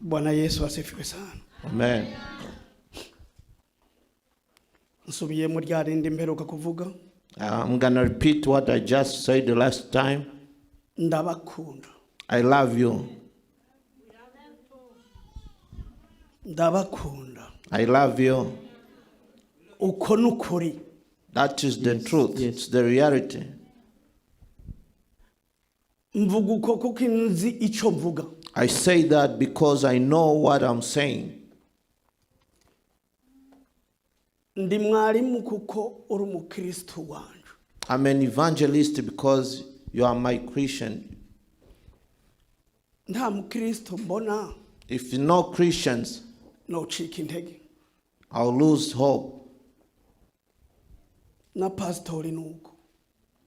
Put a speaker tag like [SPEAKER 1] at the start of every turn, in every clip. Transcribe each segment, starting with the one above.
[SPEAKER 1] Bwana Yesu asifiwe sana.
[SPEAKER 2] Amen.
[SPEAKER 1] Nsubiye mu ryarindi mperuka kuvuga.
[SPEAKER 2] I'm going to repeat what I just said the last time.
[SPEAKER 1] Ndabakunda.
[SPEAKER 2] I love you.
[SPEAKER 1] Ndabakunda.
[SPEAKER 2] I love you.
[SPEAKER 1] Uko nukuri.
[SPEAKER 2] That is the truth. It's the reality.
[SPEAKER 1] Mvuga uko kuko nzi ico mvuga.
[SPEAKER 2] I say that because I know what I'm saying.
[SPEAKER 1] Ndi mwarimu kuko uri umukristo wanje.
[SPEAKER 2] I'm an evangelist because you are my Christian.
[SPEAKER 1] Nta mukristo mbona.
[SPEAKER 2] If you're not Christians,
[SPEAKER 1] no chika intege.
[SPEAKER 2] I'll lose hope.
[SPEAKER 1] Na pastori nuko.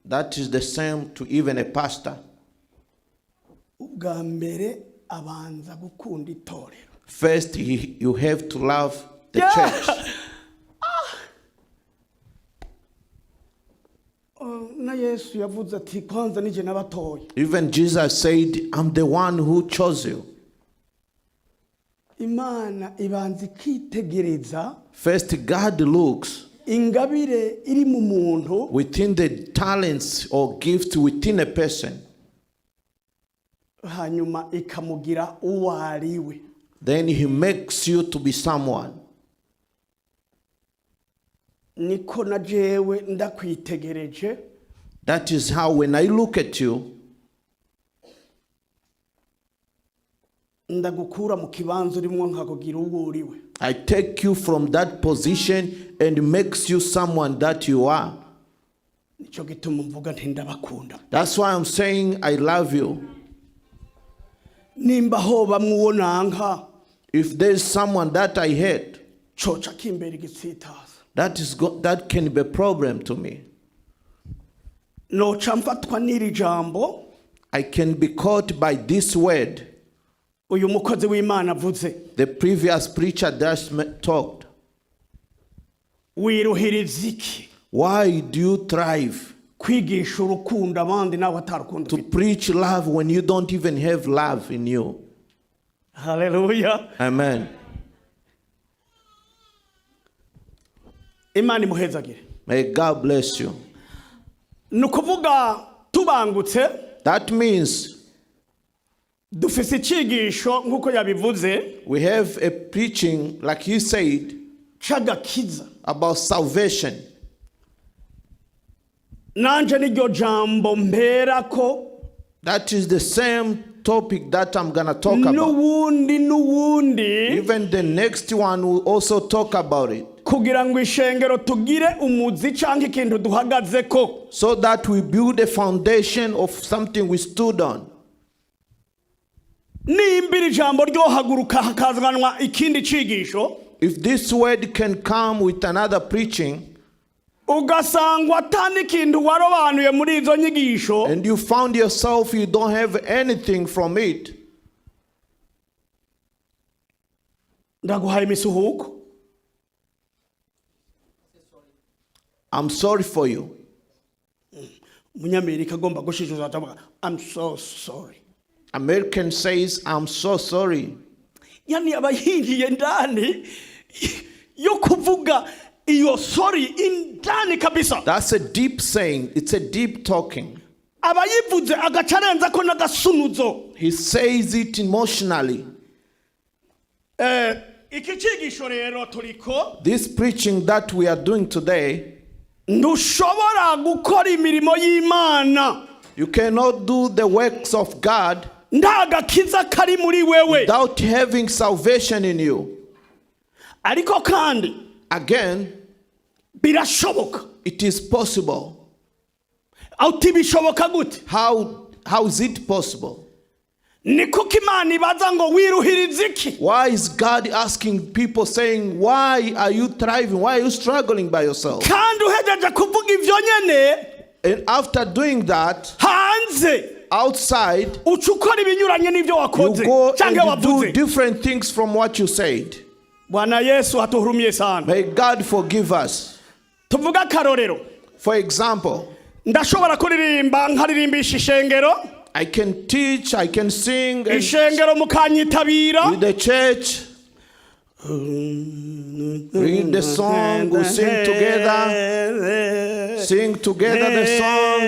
[SPEAKER 2] That is the same to even a pastor.
[SPEAKER 1] Ubwa mbere abanza gukunda itorero.
[SPEAKER 2] First, you have to love the church.
[SPEAKER 1] Na Yesu yavuze ati kwanza nije nabatoye.
[SPEAKER 2] Even Jesus said, I'm the one who chose you.
[SPEAKER 1] Imana ibanza ikitegereza.
[SPEAKER 2] First, God looks
[SPEAKER 1] ingabire iri mu muntu,
[SPEAKER 2] within the talents or gifts within a person.
[SPEAKER 1] Hanyuma ikamugira uwo ariwe.
[SPEAKER 2] Then he makes you to be someone.
[SPEAKER 1] Niko na jewe ndakwitegereje.
[SPEAKER 2] That is how when I look at you,
[SPEAKER 1] ndagukura mu kibanzo urimo nkakugira uwo uriwe.
[SPEAKER 2] I take you from that position and makes you someone that you are.
[SPEAKER 1] Nico gituma mvuga nti ndabakunda.
[SPEAKER 2] That's why I'm saying I love you.
[SPEAKER 1] Nimba hoba muwonanka.
[SPEAKER 2] If there's someone that I hate,
[SPEAKER 1] chocha kimbere gitsitaza.
[SPEAKER 2] that can be a problem to me.
[SPEAKER 1] No chamfatwa niri jambo.
[SPEAKER 2] I can be caught by this word.
[SPEAKER 1] Uyu mukozi w'Imana avuze.
[SPEAKER 2] The previous preacher just talked.
[SPEAKER 1] Wiruhiriza iki?
[SPEAKER 2] Why do you thrive
[SPEAKER 1] kwigisha urukundo abandi nawe atarukundo
[SPEAKER 2] to preach love when you don't even have love in you?
[SPEAKER 1] Hallelujah.
[SPEAKER 2] Amen.
[SPEAKER 1] Imana imuhezagire.
[SPEAKER 2] May God bless you.
[SPEAKER 1] Nukuvuga tubangutse.
[SPEAKER 2] That means
[SPEAKER 1] dufise icigisho nkuko yabivuze.
[SPEAKER 2] We have a preaching, like he said,
[SPEAKER 1] cy'agakiza,
[SPEAKER 2] about salvation.
[SPEAKER 1] Nanje niryo jambo mperako.
[SPEAKER 2] That is the same topic that I'm going to talk about.
[SPEAKER 1] Nuwundi.
[SPEAKER 2] Even the next one will also talk about it.
[SPEAKER 1] Kugira ngo ishengero tugire umuzi canke ikintu duhagazeko.
[SPEAKER 2] So that we build a foundation of something we stood on.
[SPEAKER 1] Nimbiri jambo ryohaguruka hakazanwa ikindi cigisho.
[SPEAKER 2] If this word can come with another preaching,
[SPEAKER 1] ugasangwa atani kintu warobanuye muri izo nyigisho,
[SPEAKER 2] and you found yourself you don't have anything from it,
[SPEAKER 1] ndaguhaye imisuhuko.
[SPEAKER 2] I'm sorry for you.
[SPEAKER 1] Munyamerika agomba gushijuza atavuga I'm so sorry.
[SPEAKER 2] American says I'm so sorry.
[SPEAKER 1] Yani abayingiye ndani yo kuvuga iyo sorry indani kabisa.
[SPEAKER 2] That's a deep saying. It's a deep talking.
[SPEAKER 1] Abayivuze agacarenza ko nagasunuzo.
[SPEAKER 2] He says it emotionally.
[SPEAKER 1] Ikicisho rero turiko.
[SPEAKER 2] This preaching that we are doing today,
[SPEAKER 1] ntushobora gukora imirimo y'Imana.
[SPEAKER 2] You cannot do the works of God
[SPEAKER 1] ndagakiza kari muri wewe
[SPEAKER 2] without having salvation in you.
[SPEAKER 1] Ariko kandi
[SPEAKER 2] again,
[SPEAKER 1] birashoboka.
[SPEAKER 2] It is possible.
[SPEAKER 1] Auti bishoboka gute?
[SPEAKER 2] How is it possible?
[SPEAKER 1] Nikuko Imana ibaza ngo wiruhiriza iki?
[SPEAKER 2] Why is God asking people, saying, why are you thriving? Why are you struggling by yourself?
[SPEAKER 1] Kandi uhejeje kuvuga ivyo nyene,
[SPEAKER 2] and after doing that,
[SPEAKER 1] hanze
[SPEAKER 2] outside,
[SPEAKER 1] uchukora ibinyuranye n'ivyo wakoze,
[SPEAKER 2] you go and do different things from what you said.
[SPEAKER 1] Bwana Yesu atuhurumie sana.
[SPEAKER 2] May God forgive us.
[SPEAKER 1] Tuvuga karorero.
[SPEAKER 2] For example,
[SPEAKER 1] ndashobora kuririmba nkaririmbisha ishengero.
[SPEAKER 2] I can teach, I can sing, and
[SPEAKER 1] ishengero mukanyitabira
[SPEAKER 2] with the church, read the song, we sing together the song.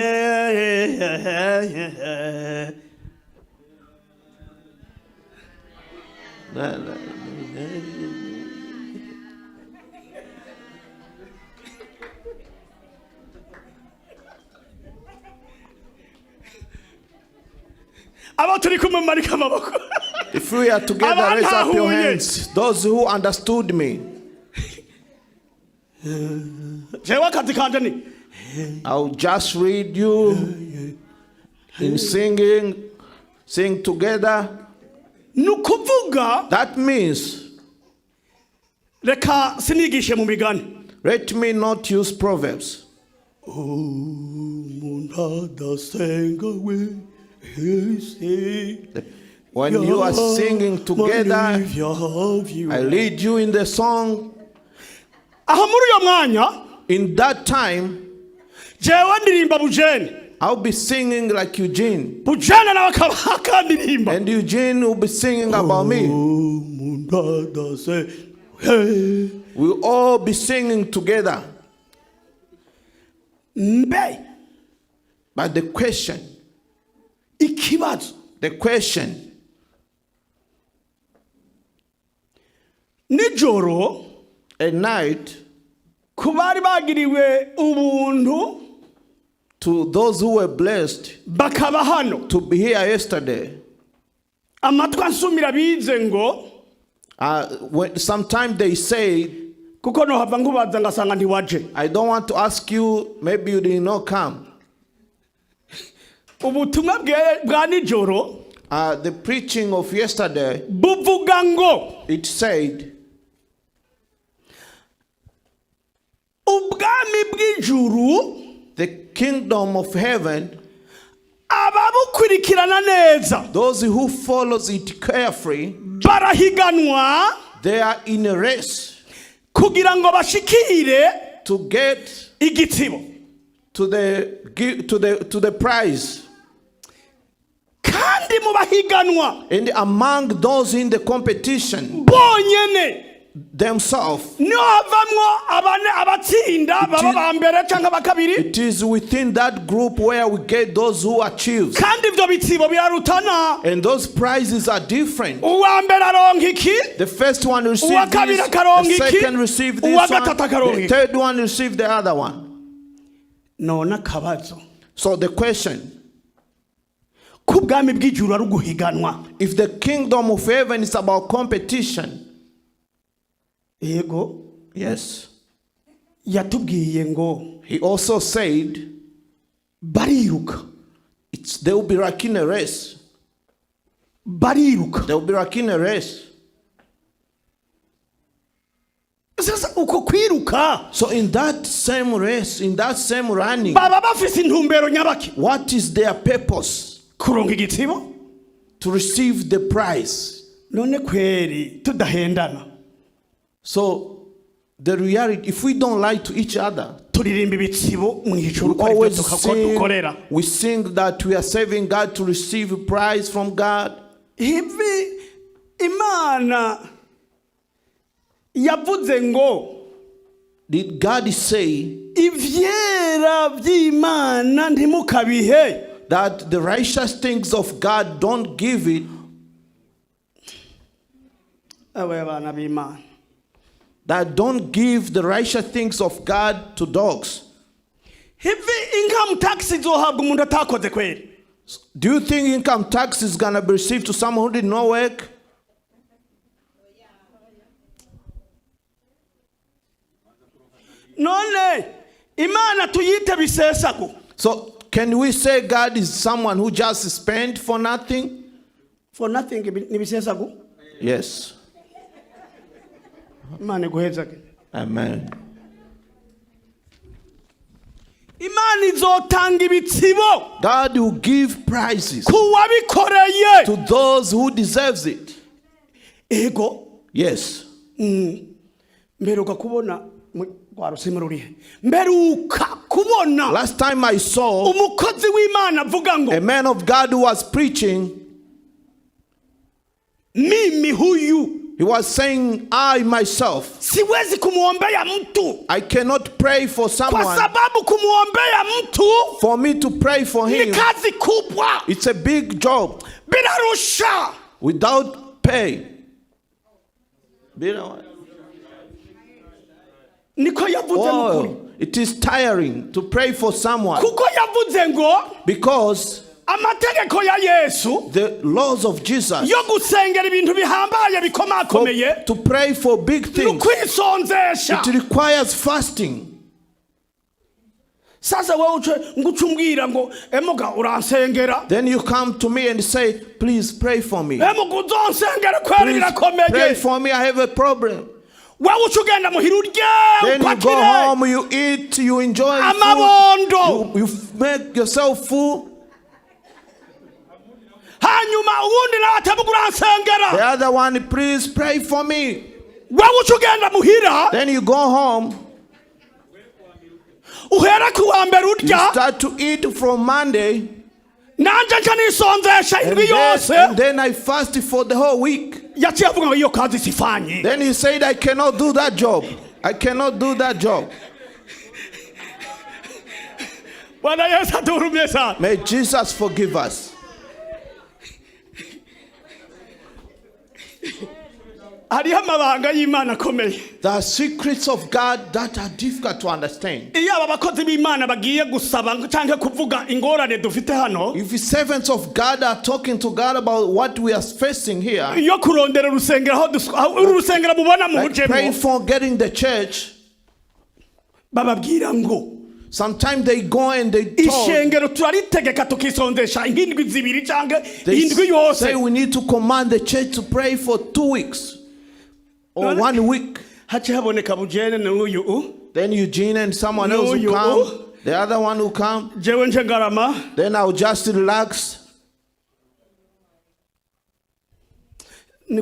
[SPEAKER 2] If we are together, raise up your hands. Those who understood me. I'll just read you in singing, sing together. That means, let me not use proverbs. When you are singing together, I lead you in the song. In that time, I'll be singing like Eugene, and Eugene will be singing about me. We'll all be singing together. But the question,
[SPEAKER 1] nijoro
[SPEAKER 2] at night,
[SPEAKER 1] kubari bagiriwe ubuntu,
[SPEAKER 2] to those who were blessed
[SPEAKER 1] bakaba hano,
[SPEAKER 2] to be here yesterday,
[SPEAKER 1] amatwi ansumira bize ngo
[SPEAKER 2] sometimes they say,
[SPEAKER 1] kuko nohava nkubaza ngasanga ntiwaje.
[SPEAKER 2] I don't want to ask you, maybe you did not come.
[SPEAKER 1] Ubutumwa bwa nijoro,
[SPEAKER 2] the preaching of yesterday,
[SPEAKER 1] buvuga ngo,
[SPEAKER 2] it said,
[SPEAKER 1] ubwami bw'ijuru,
[SPEAKER 2] the kingdom of heaven,
[SPEAKER 1] ababukurikirana neza,
[SPEAKER 2] those who follows it carefully,
[SPEAKER 1] barahiganwa,
[SPEAKER 2] they are in a race
[SPEAKER 1] kugira ngo bashikire
[SPEAKER 2] to get
[SPEAKER 1] igitsibo,
[SPEAKER 2] to the prize.
[SPEAKER 1] Kandi mu bahiganwa,
[SPEAKER 2] And among those in the competition,
[SPEAKER 1] bonyene
[SPEAKER 2] themselves, it is within that group where we get those who achieve. And those prizes are different. The first one received this, the second received this one, the third one received the other one. So the question, if the kingdom of heaven is about competition, yes, he also said, they will be like in a race. They will be like in a race. So in that same race, in that same running, what is their purpose? To receive the prize. So the reality, if we don't lie to each other, we sing that we are serving God to receive a prize from God. Did God say that the righteous things of God, don't give it? That don't give the righteous things of God to dogs. Do you think income tax is going to be received to someone who did not work? So can we say God is someone who just spent for nothing?
[SPEAKER 1] For nothing?
[SPEAKER 2] Yes. Amen. God will give prizes to those who deserves it. Yes. Last time I saw a man of God who was preaching, he was saying, I myself, I cannot pray for someone. For me to pray for him, it's a big job without pay. Oh, it is tiring to pray for someone because the laws of Jesus to pray for big things, it requires fasting. Then you come to me and say, please pray for me. Please pray for me, I have a problem. Then you go home, you eat, you enjoy food, you make yourself full. The other one, please pray for me. Then you go home. You start to eat from Monday. And then I fasted for the whole week. Then he said, I cannot do that job. I cannot do that job. May Jesus forgive us.
[SPEAKER 1] There
[SPEAKER 2] are secrets of God that are difficult to understand. If the servants of God are talking to God about what we are facing here, like praying for getting the church, sometimes they go and they talk. They say we need to command the church to pray for 2 weeks. Or 1 week. Then Eugene and someone else will come. The other one will come. Then I'll just relax. It's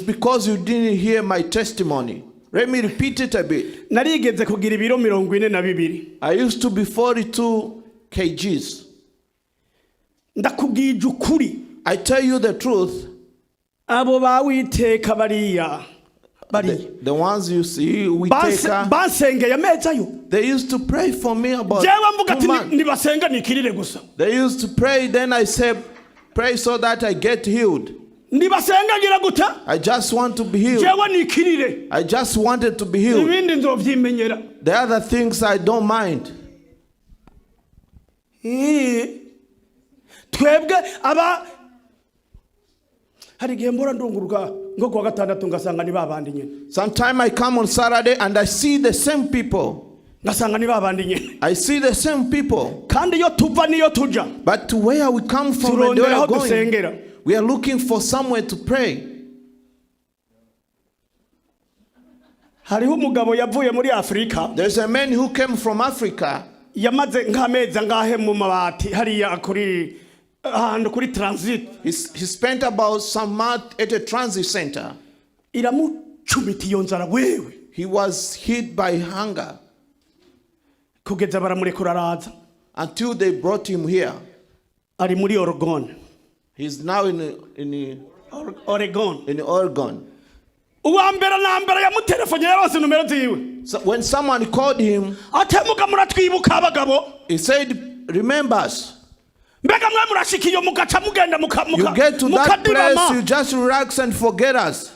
[SPEAKER 2] because you didn't hear my testimony. Let me repeat it a bit. I used to be 42 kgs. I tell you the truth. The ones you see, they used to pray for me about 2 months. They used to pray, then I said, pray so that I get healed. I just want to be healed. I just wanted to be healed. The other things I don't mind. Sometimes I come on Saturday and I see the same people. I see the same people. But to where we come from and where we are going, we are looking for somewhere to pray. There's a man who came from Africa. He spent about some months at a transit center. He was hit by hunger until they brought him here. He's now in Oregon. So when someone called him, he said, remember us. You get to that place, you just relax and forget us.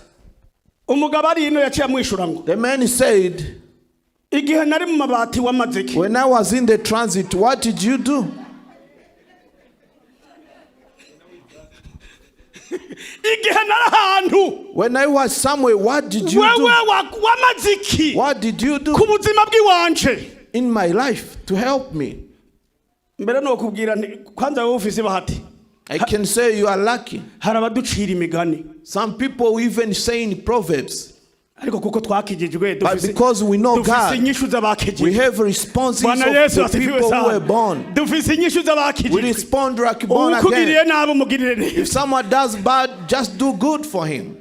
[SPEAKER 2] The man said, when I was in the transit, what did you do? When I was somewhere, what did you do? What did you do in my life to help me? I can say you are lucky. Some people even say in Proverbs. But because we know God, we have responses of the people who were born. We respond like born again. If someone does bad, just do good for him.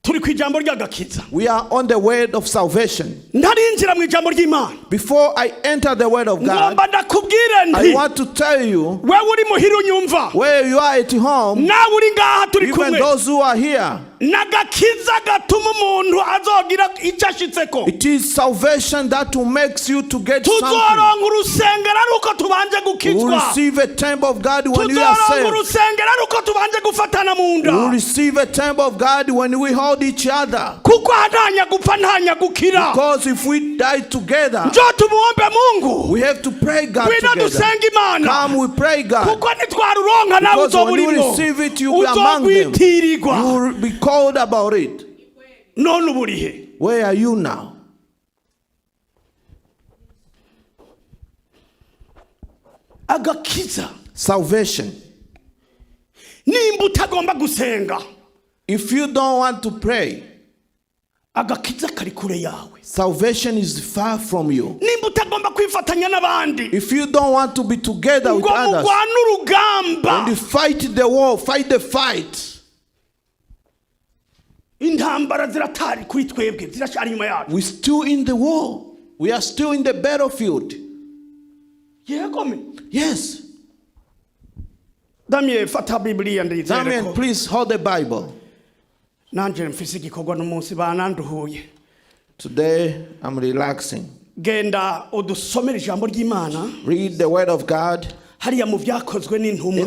[SPEAKER 2] We are on the word of salvation. Before I enter the word of God, I want to tell you, where you are at home, even those who are here, it is salvation that will make you to get something. You will receive a temple of God when you are saved. You will receive a temple of God when we hold each other. Because if we die together, we have to pray God together. Come, we pray God. Because when you receive it, you will be among them. You will be called about it. Where are you now? Salvation. If you don't want to pray, salvation is far from you. If you don't want to be together with others, when you fight the war, fight the fight. We're still in the war. We are still in the battlefield. Yes. Damien, please hold the Bible. Today I'm relaxing. Read the word of God in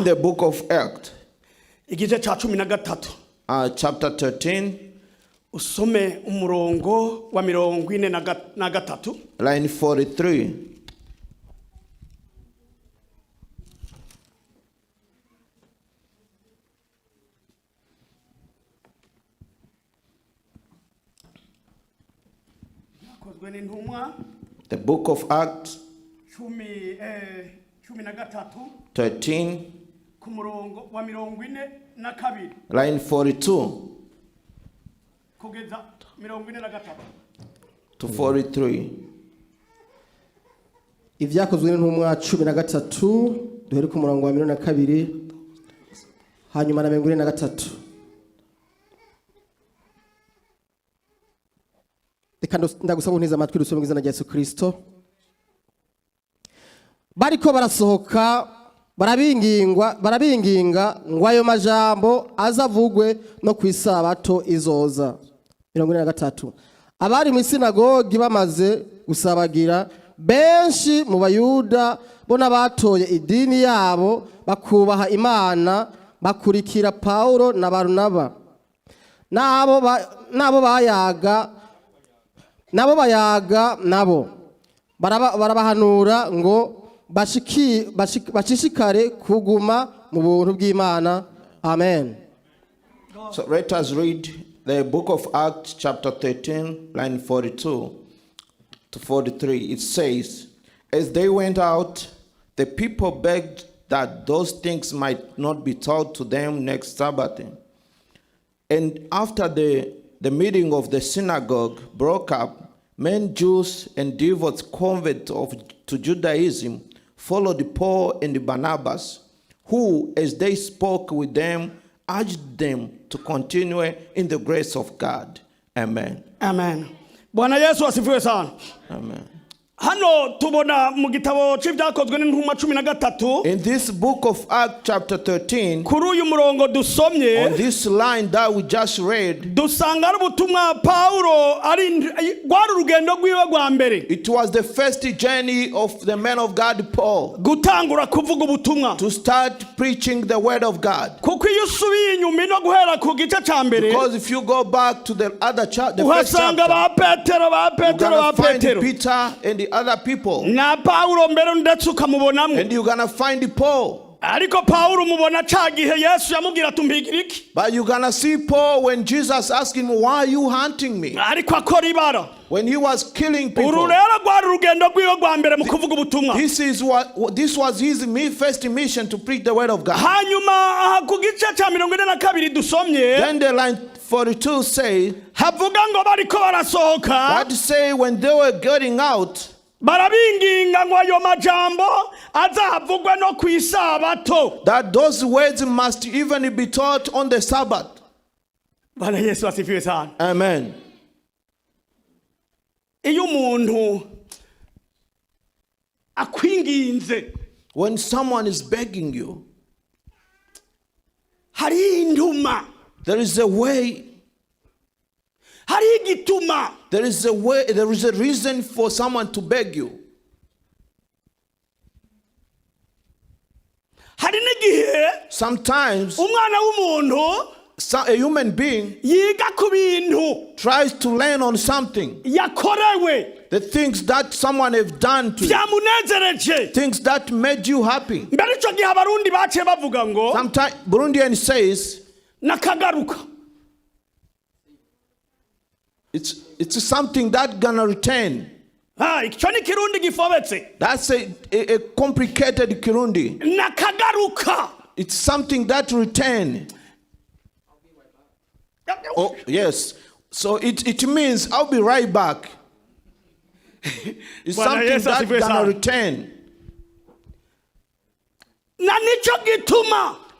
[SPEAKER 2] the book of Acts, chapter 13, line 43. The book of Acts 13, line 42 to 43.
[SPEAKER 3] Ibyakozwe n'intumwa 13 duhere ku murongo wa 42 hanyuma na 43. Ndagusaba untiza amatwi dusome mu izina rya Yesu Kristo. Bariko barasohoka barabinginga ngo ayo majambo azavugwe no kwisabato izoza. 43. Abari mu sinagogi bamaze gusabagira, benshi mu bayuda bo nabatoye idini yabo bakubaha Imana bakurikira Paulo na Barnaba. Nabo bayaga barabahanura ngo bashishikare kuguma mu buntu bw'Imana. Amen.
[SPEAKER 2] So let us read the book of Acts chapter 13 line 42 to 43. It says, as they went out, the people begged that those things might not be taught to them next Sabbath. And after the meeting of the synagogue broke up, many Jews and devout converts to Judaism followed Paul and Barnabas, who, as they spoke with them, urged them to continue in the grace of God. Amen.
[SPEAKER 1] Amen. Bwana Yesu asifiwe sana.
[SPEAKER 2] Amen.
[SPEAKER 1] Hano tubona mu gitabo cy'ibyakozwe n'intumwa 13.
[SPEAKER 2] In this book of Acts chapter 13,
[SPEAKER 1] kuri uyu murongo dusomye,
[SPEAKER 2] on this line that we just read,
[SPEAKER 1] dusanga ubutumwa Paulo ari gwari urugendo rwiwe rwa mbere.
[SPEAKER 2] It was the first journey of the man of God Paul,
[SPEAKER 1] gutangura kuvuga ubutumwa,
[SPEAKER 2] to start preaching the word of God.
[SPEAKER 1] Kuko iyo usubiye inyuma no guhera ku gice cya mbere,
[SPEAKER 2] because if you go back to the other chapter, the first chapter,
[SPEAKER 1] uhasanga ba Petero
[SPEAKER 2] find Peter and the other people,
[SPEAKER 1] na Paulo mbere ndetse ukamubonamo,
[SPEAKER 2] and you're gonna find Paul.
[SPEAKER 1] Ariko Paulo mubona cagihe Yesu yamubwira tumpigira iki.
[SPEAKER 2] But you're gonna see Paul when Jesus asked him, why are you hunting me?
[SPEAKER 1] Ariko akora ibara,
[SPEAKER 2] when he was killing people.
[SPEAKER 1] Ururera gwari urugendo rwiwe rwa mbere mu kuvuga ubutumwa.
[SPEAKER 2] This was his first mission, to preach the word of God.
[SPEAKER 1] Hanyuma ku gice cya 42 dusomye,
[SPEAKER 2] then the line 42 say,
[SPEAKER 1] havuga ngo bariko barasohoka,
[SPEAKER 2] what say when they were getting out,
[SPEAKER 1] barabinginga ngo ayo majambo azavugwe no ku isabato,
[SPEAKER 2] that those words must even be taught on the Sabbath.
[SPEAKER 1] Bwana Yesu asifiwe sana.
[SPEAKER 2] Amen.
[SPEAKER 1] Iyo umuntu akwinginze,
[SPEAKER 2] when someone is begging you,
[SPEAKER 1] hari induma,
[SPEAKER 2] there is a way,
[SPEAKER 1] hari igituma,
[SPEAKER 2] there is a way, there is a reason for someone to beg you.
[SPEAKER 1] Hari n'igihe
[SPEAKER 2] sometimes
[SPEAKER 1] umwana w'umuntu,
[SPEAKER 2] a human being,
[SPEAKER 1] yiga ku bintu,
[SPEAKER 2] tries to learn on something,
[SPEAKER 1] yakorewe,
[SPEAKER 2] the things that someone have done to you,
[SPEAKER 1] byamunezereje,
[SPEAKER 2] things that made you happy.
[SPEAKER 1] mbere ico gihe abarundi baciye bavuga ngo,
[SPEAKER 2] sometimes Burundian says,
[SPEAKER 1] nakagaruka.
[SPEAKER 2] it's something that gonna return.
[SPEAKER 1] Ico ni kirundi gifobetse.
[SPEAKER 2] That's a complicated Kirundi.
[SPEAKER 1] Nakagaruka.
[SPEAKER 2] It's something that return. Oh, yes. So it means I'll be right back. It's something that's gonna return.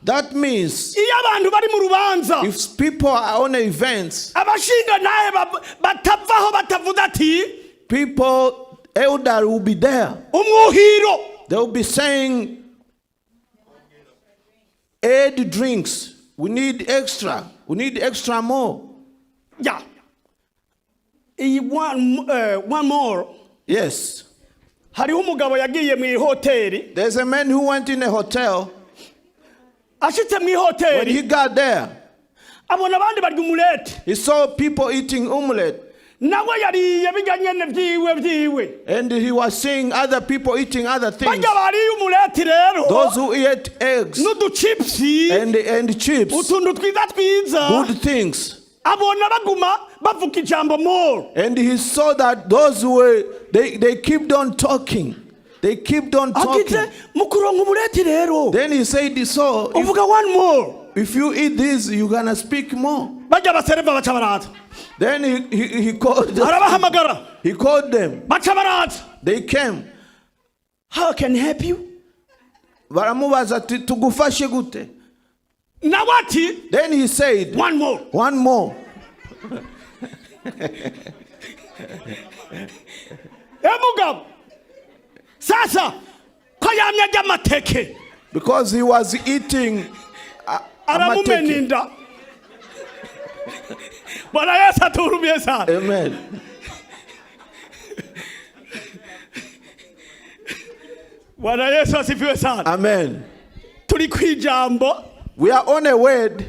[SPEAKER 2] That means if people are on events, people, elder will be there. They will be saying, aid drinks. We need extra. We need extra more.
[SPEAKER 1] Yeah. One more.
[SPEAKER 2] Yes.
[SPEAKER 1] There's
[SPEAKER 2] a man who went in a hotel.
[SPEAKER 1] When
[SPEAKER 2] he got there, he saw people eating omelette. And he was seeing other people eating other things. Those who ate eggs and chips, good things. And he saw that those who were, they kept on talking. They kept on talking. Then he said, so if you eat this, you're going to speak more. Then he called them. He called them. They came.
[SPEAKER 1] How can I help you?
[SPEAKER 2] Then he said,
[SPEAKER 1] one more.
[SPEAKER 2] One more. Because he was eating amateke. Amen. Amen. We are on a word.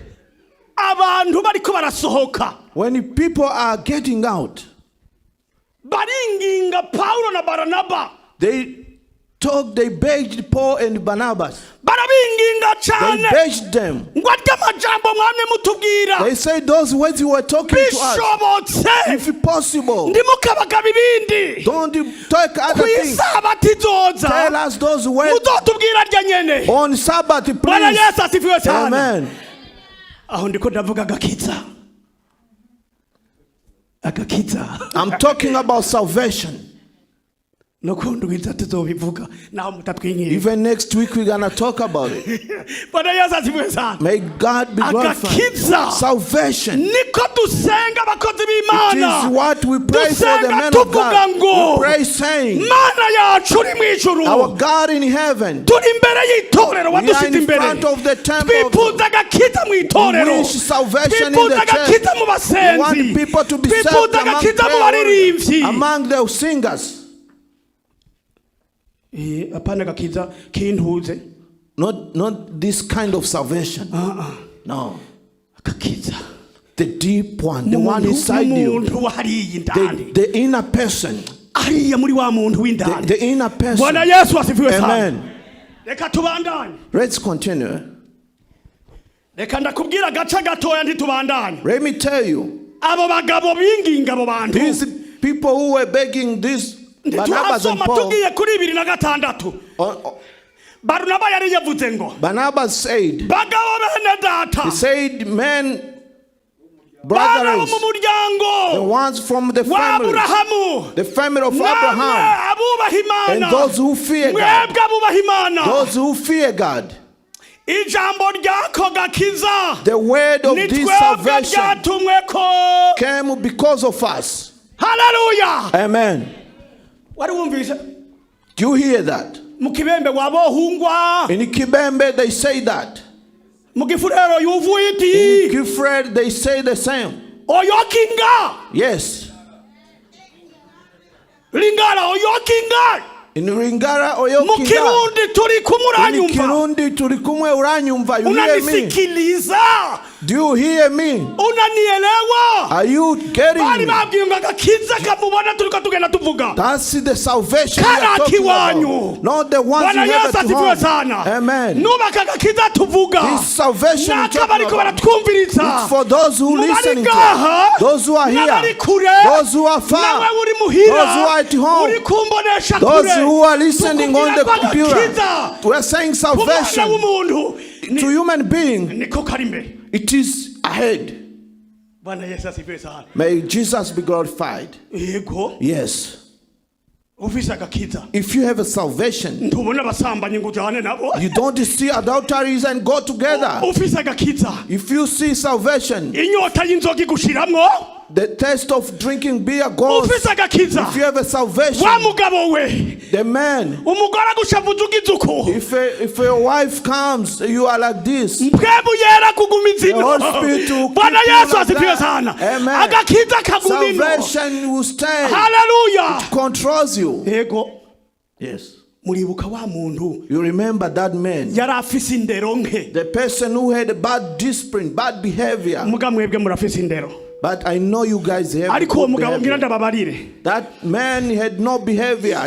[SPEAKER 2] When people are getting out, they talk, they begged Paul and Barnabas. They begged them. They say those words you were talking to us, if possible, don't talk other things. Tell us those words on Sabbath, please. Amen. I'm talking about salvation. Even next week we're gonna talk about it. May God be glorified. Salvation. It is what we pray for the men of God. We pray saying, our God in heaven, we are in front of the temple. We wish salvation in the church. We want people to be saved among the singers. Not this kind of salvation. No. The deep one, the one inside you. The inner person. The inner person. Amen. Let's continue. Let me tell you. These people who were begging this Barnabas and Paul. Barnabas said, he said, men, brothers, the ones from the family of Abraham, and those who fear God. Those who fear God. The word of this salvation came because of us.
[SPEAKER 1] Hallelujah.
[SPEAKER 2] Amen. Do you hear that? In Kibembe they say that. In Kifred they say the same. Yes. In Ringara oyokinga. In Kirundi turi kumwe uranyumva. You hear me? Do you hear me? Are you getting me? That's the salvation we are talking about. Not the ones you have at home. Amen. This salvation we are talking about. It's for those who listen to us. Those who are here. Those who are far. Those who are at home. Those who are listening on the computer. We are saying salvation to human being. It is ahead. May Jesus be glorified. Yes. If you have a salvation, you don't see adulteries and go together. If you see salvation, the taste of drinking beer goes. If you have a salvation, the man, if your wife comes, you are like this. The Holy Spirit will keep you like that. Amen. Salvation will stay.
[SPEAKER 1] Hallelujah.
[SPEAKER 2] It controls you. Yes. You remember that man, the person who had bad discipline, bad behavior. But I know you guys have good behavior. That man had no behavior.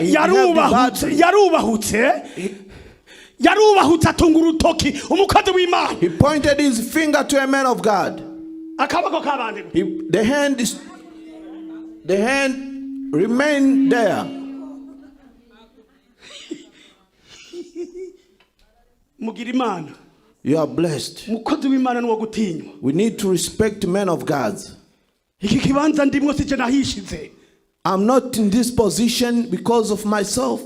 [SPEAKER 2] He pointed his finger to a man of God. The hand remained there. You are blessed. We need to respect men of God. I'm not in this position because of myself.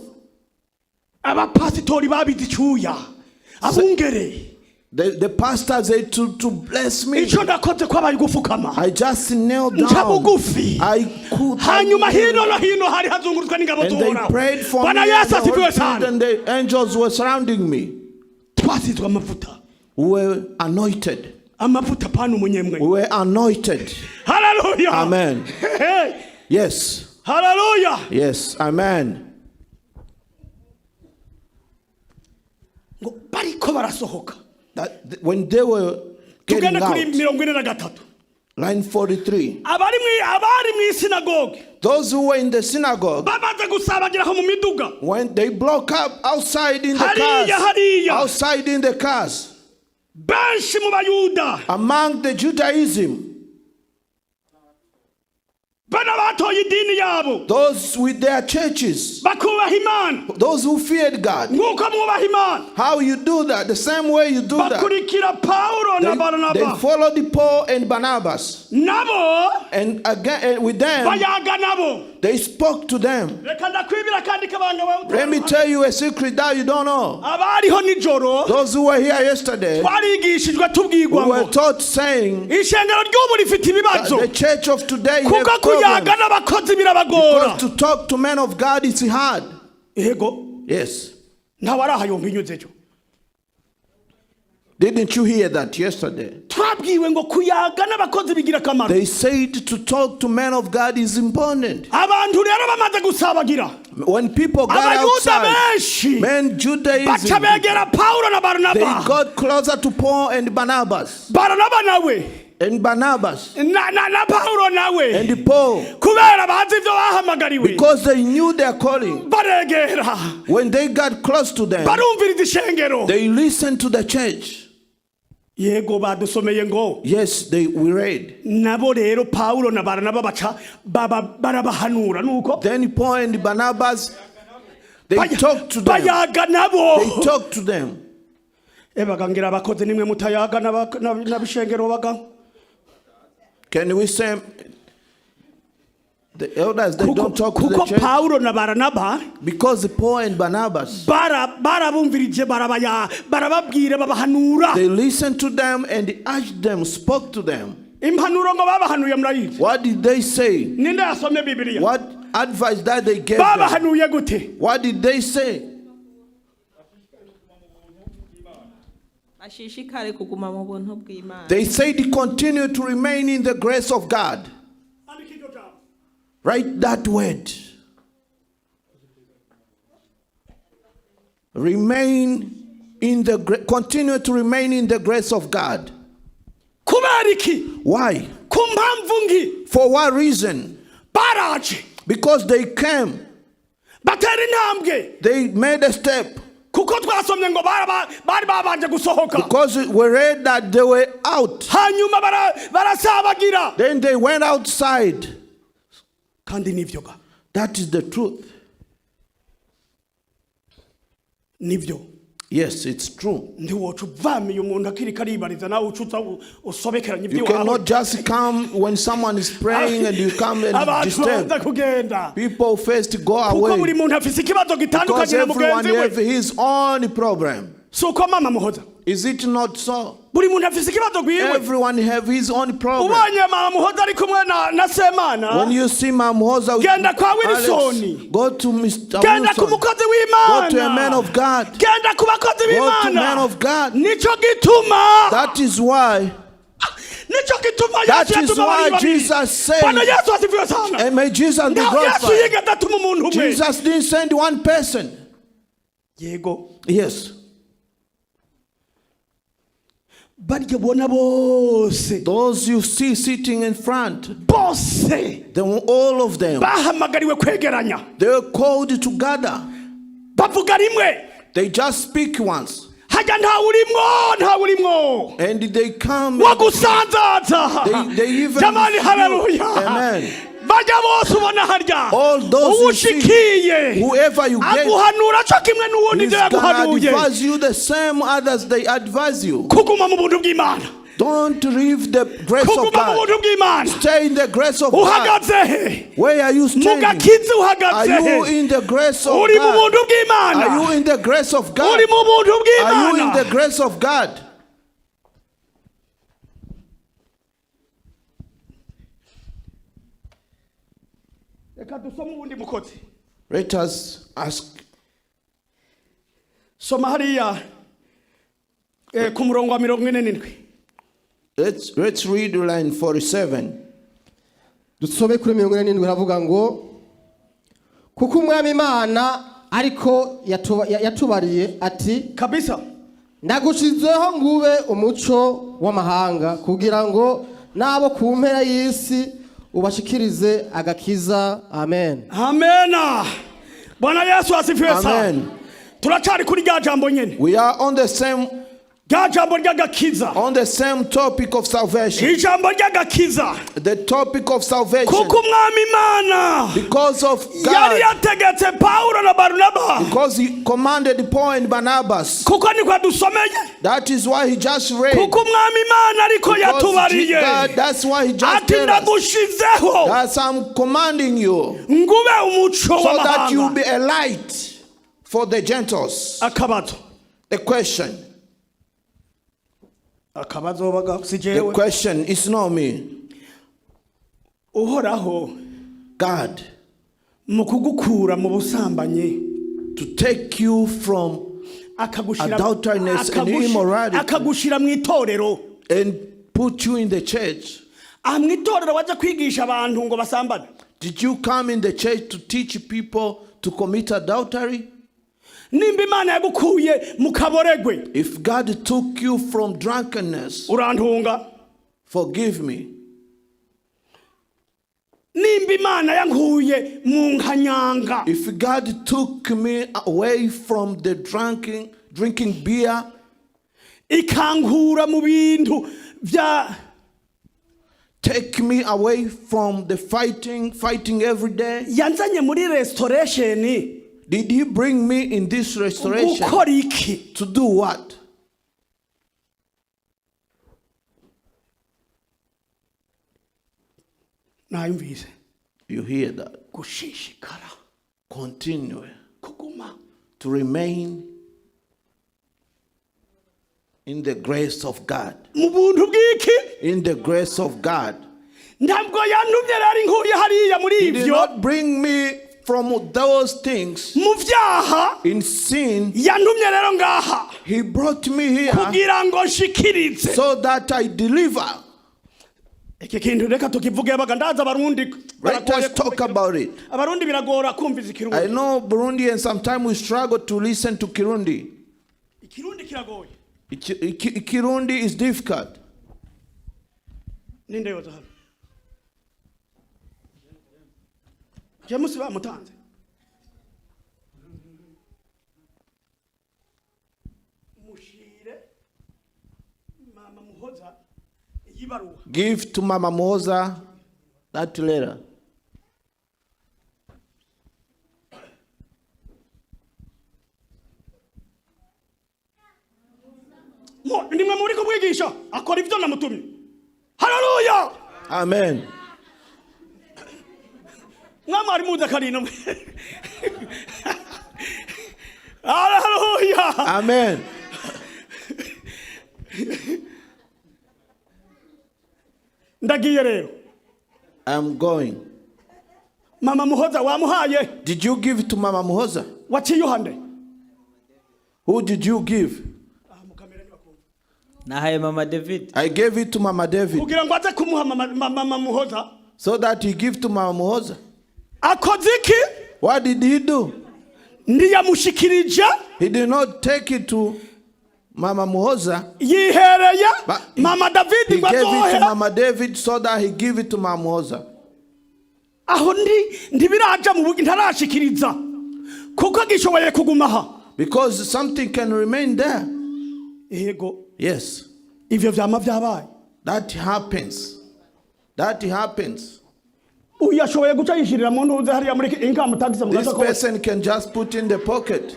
[SPEAKER 2] The pastor said to bless me. I just knelt down. I could. And they prayed for me. And the angels were surrounding me. We were anointed. We were anointed.
[SPEAKER 1] Hallelujah.
[SPEAKER 2] Amen. Yes.
[SPEAKER 1] Hallelujah.
[SPEAKER 2] Yes. Amen. That when they were getting out, line 43. Those who were in the synagogue, when they broke up outside in the cars, among the Judaism, those with their churches, those who feared God. How you do that? The same way you do that. They followed Paul and Barnabas. And again with them, they spoke to them. Let me tell you a secret that you don't know. Those who were here yesterday, we were taught saying that the church of today has problems. Because to talk to men of God is hard. Yes. Didn't you hear that yesterday? They said to talk to men of God is important. When people got outside, men Judaism, they got closer to Paul and Barnabas. And Barnabas and Paul, because they knew their calling. When they got close to them, they listened to the church. Yes, we read. Then Paul and Barnabas, they talked to them. They talked to them. Can we say The elders, they don't talk to the church.
[SPEAKER 1] Paulo na Barnaba,
[SPEAKER 2] because Paul and Barnabas,
[SPEAKER 1] they
[SPEAKER 2] listened to them and urged them, spoke to them. What did they say? What advice that they gave them? What did they say?
[SPEAKER 4] Shishikare Kuguma Mubuntu Bwi'Mana.
[SPEAKER 2] They said they continue to remain in the grace of God. Write that word. Continue to remain in the grace of God. Why? For what reason? Because they came. They made a step. Because we read that they were out. Then they went outside. That is the truth. Yes, it's true. You cannot just come when someone is praying and you come and disturb. People first go away because everyone has his own problem. Is it not so? Everyone have his own problem. When you see Mamuhoza with Alex, go to Mr. Wilson. Go to a man of God. Go to man of God. That is why. That is why Jesus said, and may Jesus be glorified. Jesus didn't send one person. Yes. Those you see sitting in front, all of them, they are called to gather. They just speak once. And they come. They even. Amen. All those you see, whoever you get, he's gonna advise you the same others they advise you. Don't leave the grace of God. Stay in the grace of God. Where are you standing? Are you in the grace of God? Are you in the grace of God? Are you in the grace of God? Let us ask. Let's read line 47.
[SPEAKER 3] Dusome kuri 47 haravuga ngo kuko umwami Imana ariko yatubariye ati
[SPEAKER 1] kabisa
[SPEAKER 3] ndagushizeho ngube umuco w'amahanga kugira ngo nabo ku mpera y'isi ubashikirize agakiza. Amen.
[SPEAKER 1] Amen. Bwana Yesu asifiwe sana.
[SPEAKER 2] Amen.
[SPEAKER 1] Turachari kuri rya jambo nyene.
[SPEAKER 2] We are on the same
[SPEAKER 1] on
[SPEAKER 2] the same topic of salvation. The topic of salvation. Because of God. Because he commanded Paul and Barnabas. That is why he just read. God, that's why he just told us. That's I'm commanding you. So that you will be a light for the Gentiles. A question. The question is not me. God, to take you from adulterous and immorality and put you in the church. Did you come in the church to teach people to commit adultery? If God took you from drunkenness, forgive me. If God took me away from the drinking beer, take me away from the fighting every day. Did he bring me in this restoration to do what? You hear that?
[SPEAKER 1] Gushishikara.
[SPEAKER 2] Continue
[SPEAKER 1] Kuguma.
[SPEAKER 2] to remain in the grace of God.
[SPEAKER 1] Mubuntu bw'iki?
[SPEAKER 2] In the grace of God.
[SPEAKER 1] Ntabwo yantumye rari nkuye hariya muri
[SPEAKER 2] He did
[SPEAKER 1] ivyo.
[SPEAKER 2] not bring me from those things
[SPEAKER 1] Mu vyaha.
[SPEAKER 2] in sin.
[SPEAKER 1] Yantumye rero ngaha.
[SPEAKER 2] He brought me here
[SPEAKER 1] Kugira ngo nshikirize.
[SPEAKER 2] so that I deliver.
[SPEAKER 1] Iki kintu reka tukivuge abaga ndaza abarundi.
[SPEAKER 2] Let us talk about it.
[SPEAKER 1] Abarundi biragora kumviza ikirundi.
[SPEAKER 2] I know Burundi and sometimes we struggle to listen to Kirundi.
[SPEAKER 1] Ikirundi kiragoye.
[SPEAKER 2] Kirundi is difficult.
[SPEAKER 1] Ninde yoza hano? Jamusi bamutanze. Mushire Mama Muhoza yibaruwa.
[SPEAKER 2] Give to Mama Muhoza that letter.
[SPEAKER 1] Nimwe muri kubwigisha akora ivyo namutumye. Haleluya.
[SPEAKER 2] Amen.
[SPEAKER 1] Mwamari muza karino. Haleluya.
[SPEAKER 2] Amen.
[SPEAKER 1] Ndagiye rero.
[SPEAKER 2] I'm going.
[SPEAKER 1] Mama Muhoza wamuhaye.
[SPEAKER 2] Did you give it to Mama Muhoza?
[SPEAKER 1] Wachiye hande.
[SPEAKER 2] Who did you give?
[SPEAKER 5] Nahaye Mama David.
[SPEAKER 2] I gave it to Mama David.
[SPEAKER 1] Kugira ngo aze kumuha Mama Muhoza.
[SPEAKER 2] So that he give to Mama Muhoza.
[SPEAKER 1] Akoziki?
[SPEAKER 2] What did he do?
[SPEAKER 1] Ndiyamushikirije.
[SPEAKER 2] He did not take it to Mama Muhoza.
[SPEAKER 1] Yihereye Mama David
[SPEAKER 2] He gave it to
[SPEAKER 1] bazohe.
[SPEAKER 2] Mama David so that he give it to Mama Muhoza.
[SPEAKER 1] Aho ndibiraja mu ntarashikiriza. Kuko gishoboye kugumaha.
[SPEAKER 2] Because something can remain there.
[SPEAKER 1] Yego.
[SPEAKER 2] Yes.
[SPEAKER 1] Ivyo vyama vyabaye.
[SPEAKER 2] That happens. That happens.
[SPEAKER 1] Uyashoboye guca yishirira mu ntuze hariya muri income tax mu
[SPEAKER 2] This
[SPEAKER 1] gato.
[SPEAKER 2] person can just put in the pocket.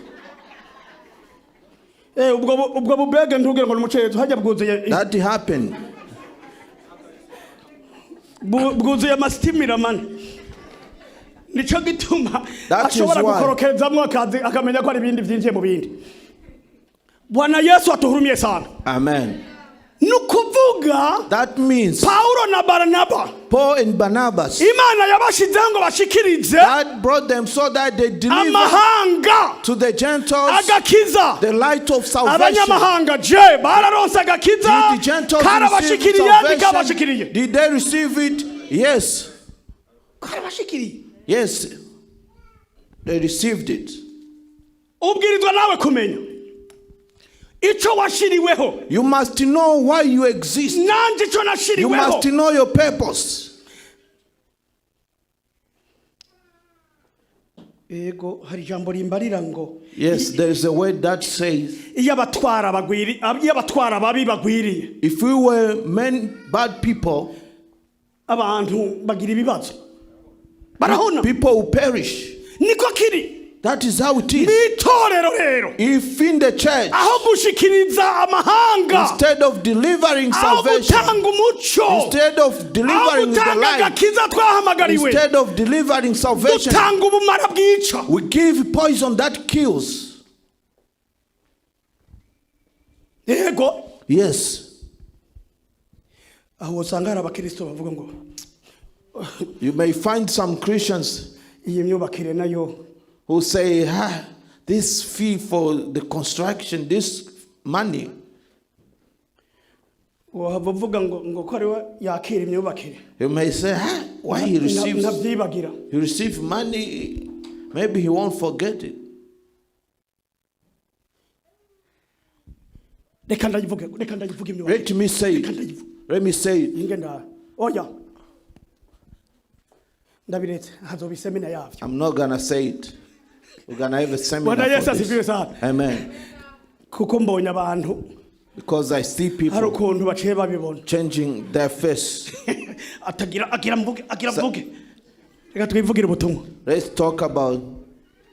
[SPEAKER 1] Ubwo bubege ntugire ngo umucezo hajya bwuzuye.
[SPEAKER 2] That happened.
[SPEAKER 1] Bwuzuye amastimira man. Nico gituma
[SPEAKER 2] That is
[SPEAKER 1] ashobora
[SPEAKER 2] why.
[SPEAKER 1] gukorokezamwo akazi akamenya ko ari ibindi byinjiye mu bindi. Bwana Yesu atuhurumye sana.
[SPEAKER 2] Amen.
[SPEAKER 1] Nukuvuga
[SPEAKER 2] That means
[SPEAKER 1] Paulo na Barnaba.
[SPEAKER 2] Paul and Barnabas,
[SPEAKER 1] Imana yabashizeho ngo bashikirize
[SPEAKER 2] God brought them so that they deliver
[SPEAKER 1] amahanga
[SPEAKER 2] to the Gentiles
[SPEAKER 1] agakiza.
[SPEAKER 2] the light of salvation.
[SPEAKER 1] Abanyamahanga je bararonse agakiza.
[SPEAKER 2] Did the Gentiles
[SPEAKER 1] Karabashikiriye
[SPEAKER 2] receive
[SPEAKER 1] ndikabashikiriye.
[SPEAKER 2] salvation? Did they receive it? Yes.
[SPEAKER 1] Karabashikiriye.
[SPEAKER 2] Yes. They received it.
[SPEAKER 1] Ubwirizwa nawe kumenya ico washiriweho.
[SPEAKER 2] You must know why you exist.
[SPEAKER 1] Nanje ico
[SPEAKER 2] You
[SPEAKER 1] nashiriweho.
[SPEAKER 2] must know your purpose.
[SPEAKER 1] Ego hari jambo rimbarira ngo.
[SPEAKER 2] Yes, there is a word that says,
[SPEAKER 1] Iyo abatwara babi bagwiriye.
[SPEAKER 2] if we were bad people,
[SPEAKER 1] Abantu bagira ibibazo. Barahona.
[SPEAKER 2] people will perish.
[SPEAKER 1] Niko kiri.
[SPEAKER 2] That is how it is.
[SPEAKER 1] Mitorero rero.
[SPEAKER 2] If in the church,
[SPEAKER 1] Aho gushikiriza amahanga.
[SPEAKER 2] instead of delivering
[SPEAKER 1] Aho
[SPEAKER 2] salvation,
[SPEAKER 1] gutanga umuco.
[SPEAKER 2] instead of delivering the light,
[SPEAKER 1] agakiza twahamagariwe.
[SPEAKER 2] instead of delivering salvation,
[SPEAKER 1] Dutanga ubumara bwica.
[SPEAKER 2] we give poison that kills.
[SPEAKER 1] Yego.
[SPEAKER 2] Yes.
[SPEAKER 1] Aho usanga hari abakristo bavuga ngo
[SPEAKER 2] You may find some Christians
[SPEAKER 1] iyi myubakire nayo
[SPEAKER 2] who say, this fee for the construction, this money.
[SPEAKER 1] bavuga ngo ko ariwe yakira imyubakire.
[SPEAKER 2] You may say, why he receives money, maybe he won't forget it. Let me say it. Let me say it. I'm not going to say it. We're going to have a seminar for this. Amen. Because I see people changing their face. Let's talk about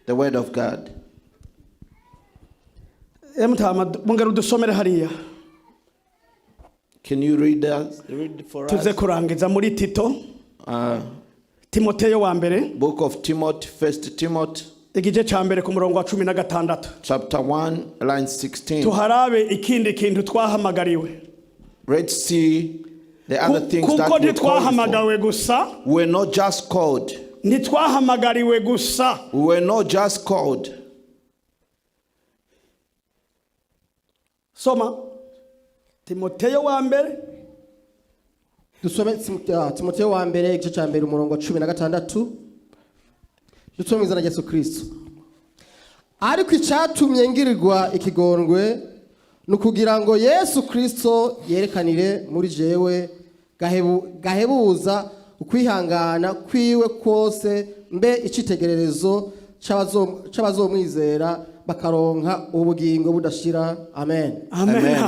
[SPEAKER 2] the word of God. Can you read that? Read for us.
[SPEAKER 1] Timoteyo wa mbere.
[SPEAKER 2] Book of Timothy, 1 Timothy.
[SPEAKER 1] Igice ca mbere ku murongo wa 16.
[SPEAKER 2] Chapter 1, line 16.
[SPEAKER 1] Tuharabe ikindi kintu twahamagariwe.
[SPEAKER 2] Let's see the other things that we called for. We're not just called.
[SPEAKER 1] Ntitwahamagariwe gusa.
[SPEAKER 2] We were not just called.
[SPEAKER 1] Soma Timoteyo wa mbere.
[SPEAKER 3] Dusome Timoteyo wa mbere igice ca mbere umurongo wa 16. Dusome izina rya Yesu Kristo. Ariko icyatumye ngirirwa ikigondwe nukugira ngo Yesu Kristo yerekanire muri jewe gahebuza ukwihangana kwiwe kose mbe icitegererezo c'abazomwizera bakaronka ubugingo budashira. Amen.
[SPEAKER 1] Amen.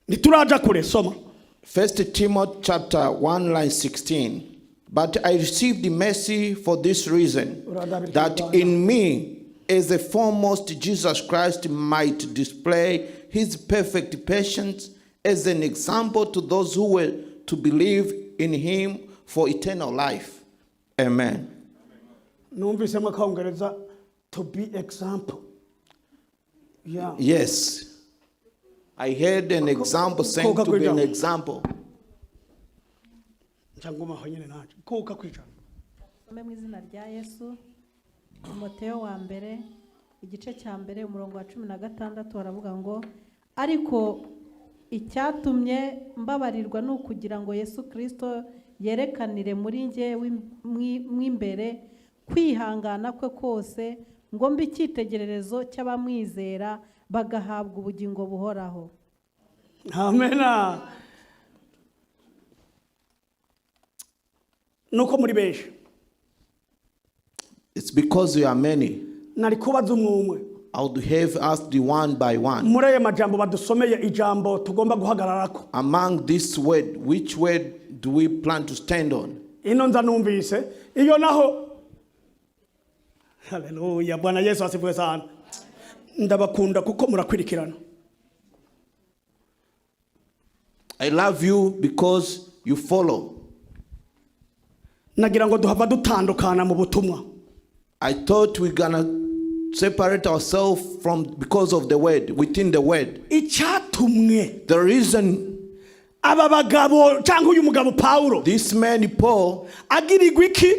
[SPEAKER 1] Nituraja kure soma.
[SPEAKER 2] 1 Timothy chapter 1 line 16. But I received the mercy for this reason, that in me, as a foremost, Jesus Christ might display his perfect patience as an example to those who were to believe in him for eternal life. Amen.
[SPEAKER 1] To be example. Yeah.
[SPEAKER 2] Yes. I heard an example saying to be an example.
[SPEAKER 4] Mu izina rya Yesu. Timoteyo wa mbere igice cya mbere umurongo wa 16 haravuga ngo ariko icyatumye mbabarirwa nukugira ngo Yesu Kristo yerekanire muri nge mwimbere kwihangana kwe kose ngo mbe icyitegererezo cy'abamwizera bagahabwa ubugingo buhoraho.
[SPEAKER 1] Amen. Nuko muri benshi.
[SPEAKER 2] It's because we are many.
[SPEAKER 1] Nari kubaza umwe.
[SPEAKER 2] I would have asked the one by one.
[SPEAKER 1] Muri aya majambo badusomeye ijambo tugomba guhagararako.
[SPEAKER 2] Among this word, which word do we plan to stand on?
[SPEAKER 1] Ino nza numvise iyo naho. Hallelujah. Bwana Yesu asifiwe sana. Ndabakunda kuko murakwirikirana.
[SPEAKER 2] I love you because you follow.
[SPEAKER 1] Nagira ngo duhava dutandukana mu butumwa.
[SPEAKER 2] I thought we're gonna separate ourselves from because of the word, within the word.
[SPEAKER 1] Icyatumwe.
[SPEAKER 2] The reason
[SPEAKER 1] aba bagabo cyangwa uyu mugabo Paulo.
[SPEAKER 2] This man Paul
[SPEAKER 1] agirirwa iki?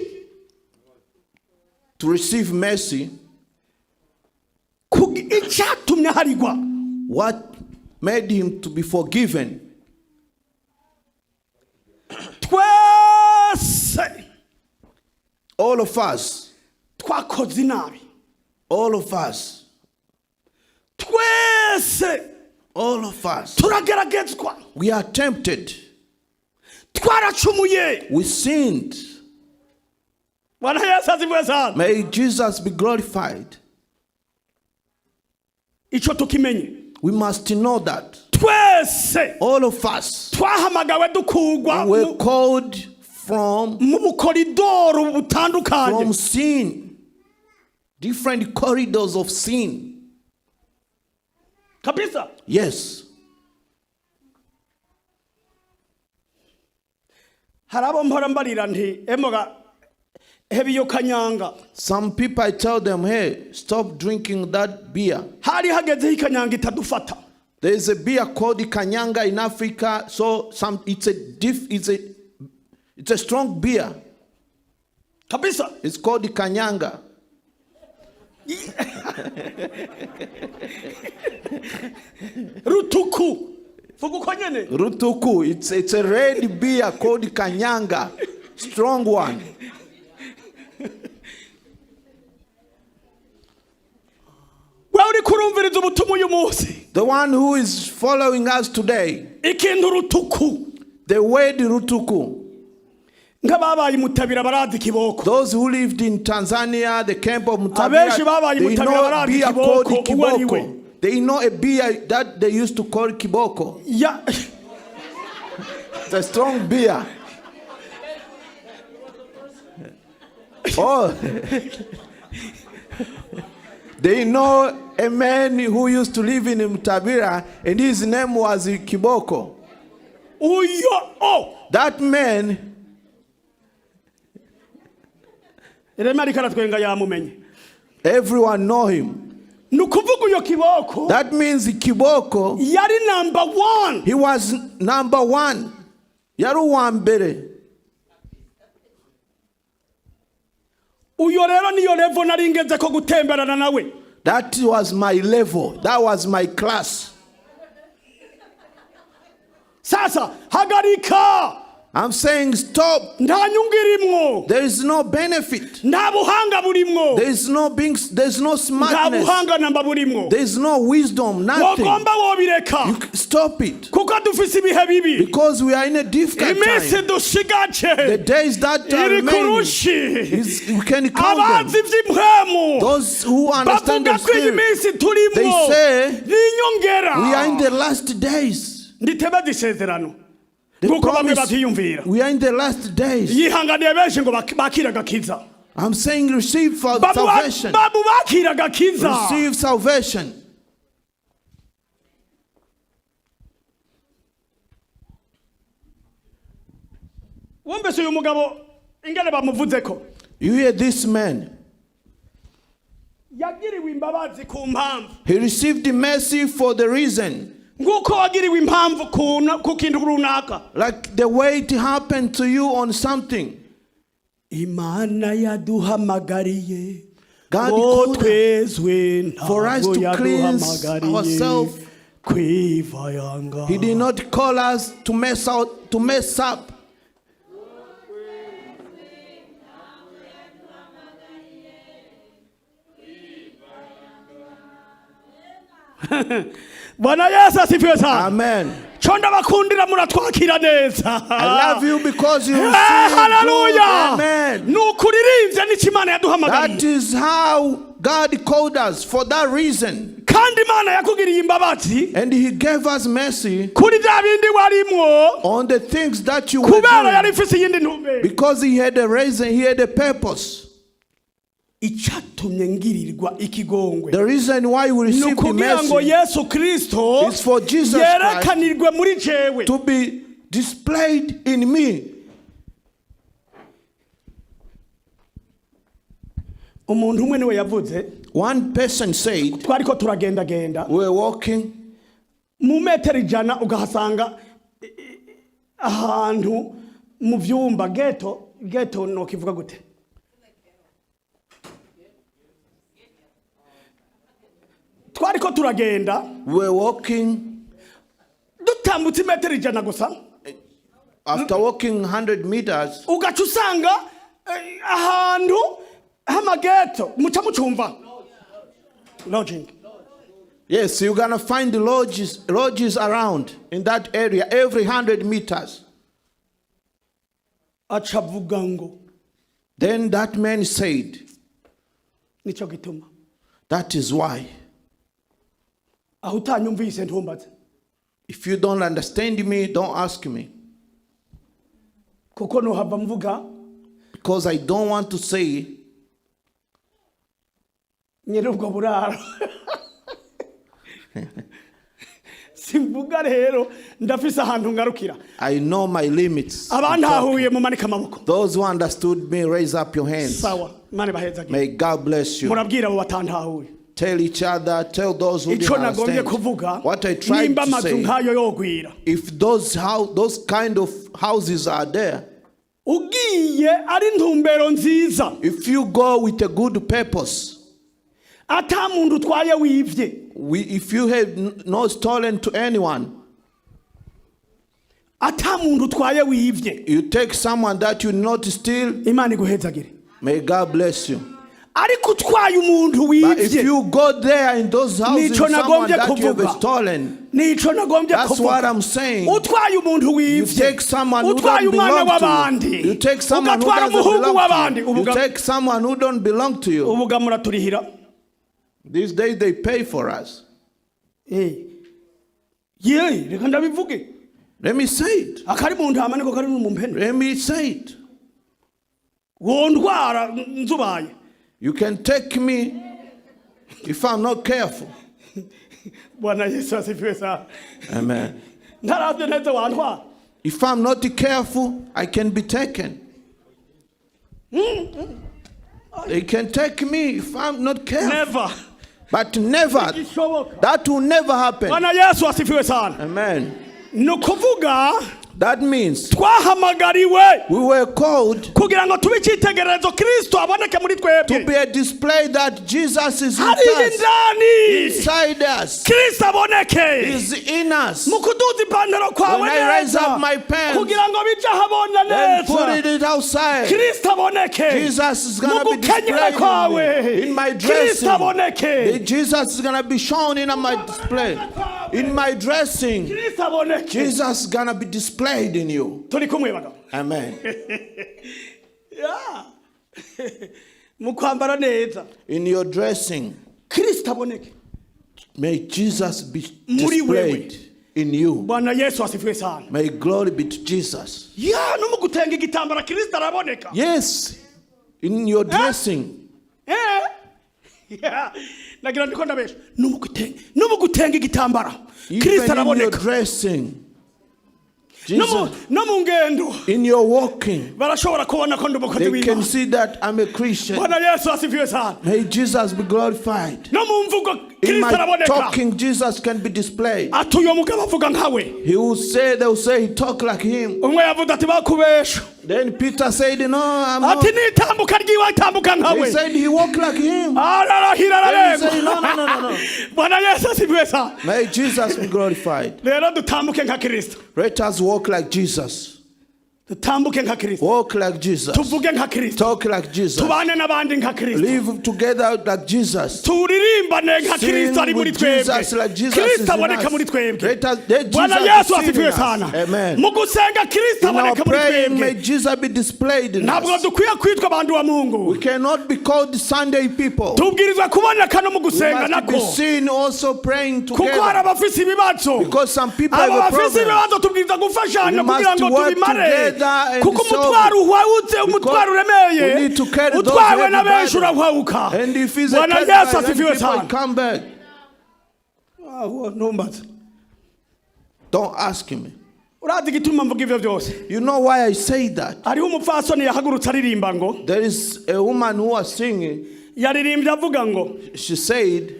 [SPEAKER 2] To receive mercy.
[SPEAKER 1] Icyatumye harigwa.
[SPEAKER 2] What made him to be forgiven? All of us. All of us. All of us. We are tempted. We sinned. May Jesus be glorified. We must know that. All of us. We were called from sin. Different corridors of sin.
[SPEAKER 1] Kapisa?
[SPEAKER 2] Yes. Some people, I tell them, hey, stop drinking that beer. There is a beer called the Kanyanga in Africa. So it's a strong beer.
[SPEAKER 1] Kapisa?
[SPEAKER 2] It's called the Kanyanga.
[SPEAKER 1] Rutuku.
[SPEAKER 2] Rutuku. It's a red beer called the Kanyanga. Strong one. The one who is following us today. The word Rutuku. Those who lived in Tanzania, the camp of Mutabira, they know a beer called Kiboko. They know a beer that they used to call Kiboko.
[SPEAKER 1] Yeah.
[SPEAKER 2] It's a strong beer. Oh. They know a man who used to live in Mutabira, and his name was Kiboko.
[SPEAKER 1] Oh.
[SPEAKER 2] That man, Everyone know him. That means Kiboko,
[SPEAKER 1] yari number 1.
[SPEAKER 2] He was number 1. Yari uwambere.
[SPEAKER 1] Uyo rero niyo level nari ngeze ko gutemberana nawe.
[SPEAKER 2] That was my level. That was my class.
[SPEAKER 1] Sasa hagarika.
[SPEAKER 2] I'm saying stop. There is no benefit. There is no smartness. There is no wisdom, nothing. You stop it. Because we are in a difficult time. The days that are remaining, we can count them. Those who understand the Spirit, they say we are in the last days. We are in the last days. I'm saying receive salvation. Receive salvation. You hear this man? He received the mercy for the reason. Like the way it happened to you on something. God called us for us to cleanse ourselves. He did not call us to mess up. Amen. I love you because you receive.
[SPEAKER 1] Hallelujah.
[SPEAKER 2] Amen. That is how God called us, for that reason. And He gave us mercy on the things that you were doing, because He had a reason, He had a purpose. The reason why we receive the mercy is for Jesus Christ to be displayed in me. One person said, we were walking
[SPEAKER 1] ghetto no kivuga gute. Twariko turagenda,
[SPEAKER 2] we were walking,
[SPEAKER 1] dutambutse metero ijana gusa.
[SPEAKER 2] After walking 100 meters,
[SPEAKER 1] ugaca usanga ahantu h'amageto muca mucumva lodging.
[SPEAKER 2] Yes, you're gonna find the lodges around in that area every 100 meters.
[SPEAKER 1] Achavugango.
[SPEAKER 2] Then that man said,
[SPEAKER 1] nico gituma.
[SPEAKER 2] That is why.
[SPEAKER 1] Ahutanyumvise ntumbaze.
[SPEAKER 2] If you don't understand me, don't ask me.
[SPEAKER 1] Kuko no hava mvuga.
[SPEAKER 2] Because I don't want to say.
[SPEAKER 1] Nyirubwo buraro. Simvuga rero ndafisa ahantu ngarukira.
[SPEAKER 2] I know my limits.
[SPEAKER 1] Abantahuye mu manika maboko.
[SPEAKER 2] Those who understood me, raise up your hands.
[SPEAKER 1] Sawa, mane baheza.
[SPEAKER 2] May God bless you.
[SPEAKER 1] Murabwira abo batantahuye.
[SPEAKER 2] Tell each other, tell those who didn't understand. What I tried to say, if those kind of houses are there, if you go with a good purpose, if you have not stolen to anyone, you take someone that you not steal, may God bless you. But if you go there in those houses, someone that you have stolen, that's what I'm saying. You take someone who don't belong to you. You take someone who doesn't belong to you. You take someone who don't belong to you. These days they pay for us. Let me say it. Let me say it. You can take me if I'm not careful. Amen. If I'm not careful, I can be taken. They can take me if I'm not careful.
[SPEAKER 1] Never.
[SPEAKER 2] But never. That will never happen.
[SPEAKER 1] Amen.
[SPEAKER 2] That means we were called to be a display that Jesus is inside us. He's in us. When I raise up my pants and put it outside, Jesus is going to be displayed in my dressing. Jesus is going to be shown in my display. In my dressing, Jesus is going to be displayed in you. Amen.
[SPEAKER 1] Yeah.
[SPEAKER 2] In your dressing, may Jesus be displayed in you. May glory be to Jesus. Yes, in your dressing.
[SPEAKER 1] Yeah. Even in
[SPEAKER 2] your dressing. Jesus, in your walking, they can see that I'm a Christian. May Jesus be glorified. In my talking, Jesus can be displayed. He will say, they will say he talk like him. Then Peter said, no, I'm not. He said he walked like him. Then he said, no. May Jesus be glorified. Let us walk like Jesus. Walk like Jesus. Talk like Jesus. Live together like Jesus. Sing with Jesus like Jesus is in us. Let Jesus be in us. Amen. In our prayer, may Jesus be displayed in us. We cannot be called Sunday people. We must be seen also praying together. Because some people have a problem. We must work together. We need to carry those heavy burdens. And if he's a carry, people come back. Don't ask him. You know why I say that? There is a woman who was singing. She said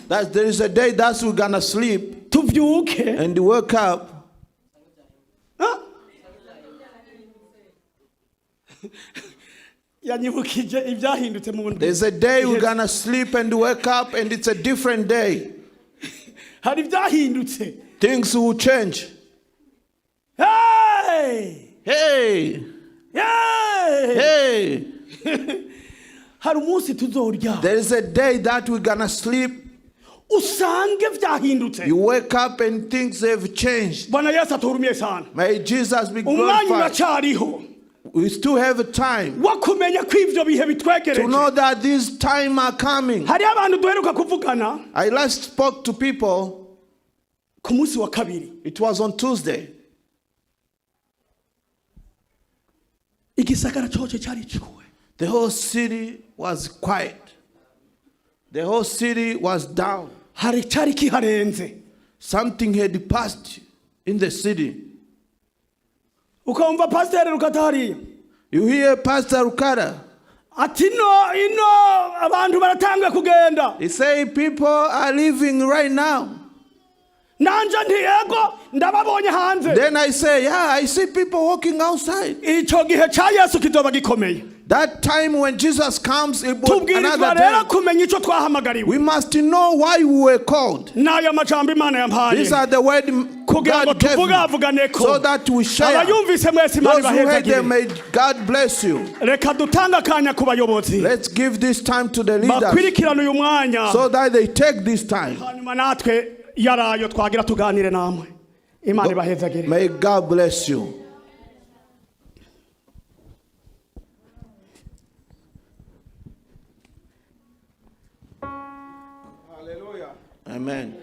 [SPEAKER 2] that there is a day that we're gonna sleep and wake up. There's a day we're gonna sleep and wake up and it's a different day. Things will change.
[SPEAKER 1] Hey!
[SPEAKER 2] Hey!
[SPEAKER 1] Hey!
[SPEAKER 2] Hey! There is a day that we're gonna sleep. You wake up and things have changed. May Jesus be glorified. We still have a time to know that these times are coming. I last spoke to people. It was on Tuesday. The whole city was quiet. The whole city was down. Something had passed in the city. You hear Pastor Rukara? He say people are leaving right now. Then I say, yeah, I see people walking outside. That time when Jesus comes, it will be another day. We must know why we were called. These are the words God gave me, so that we share. Those who heard them, may God bless you. Let's give this time to the leaders so that they take this time. May God bless you. Hallelujah. Amen.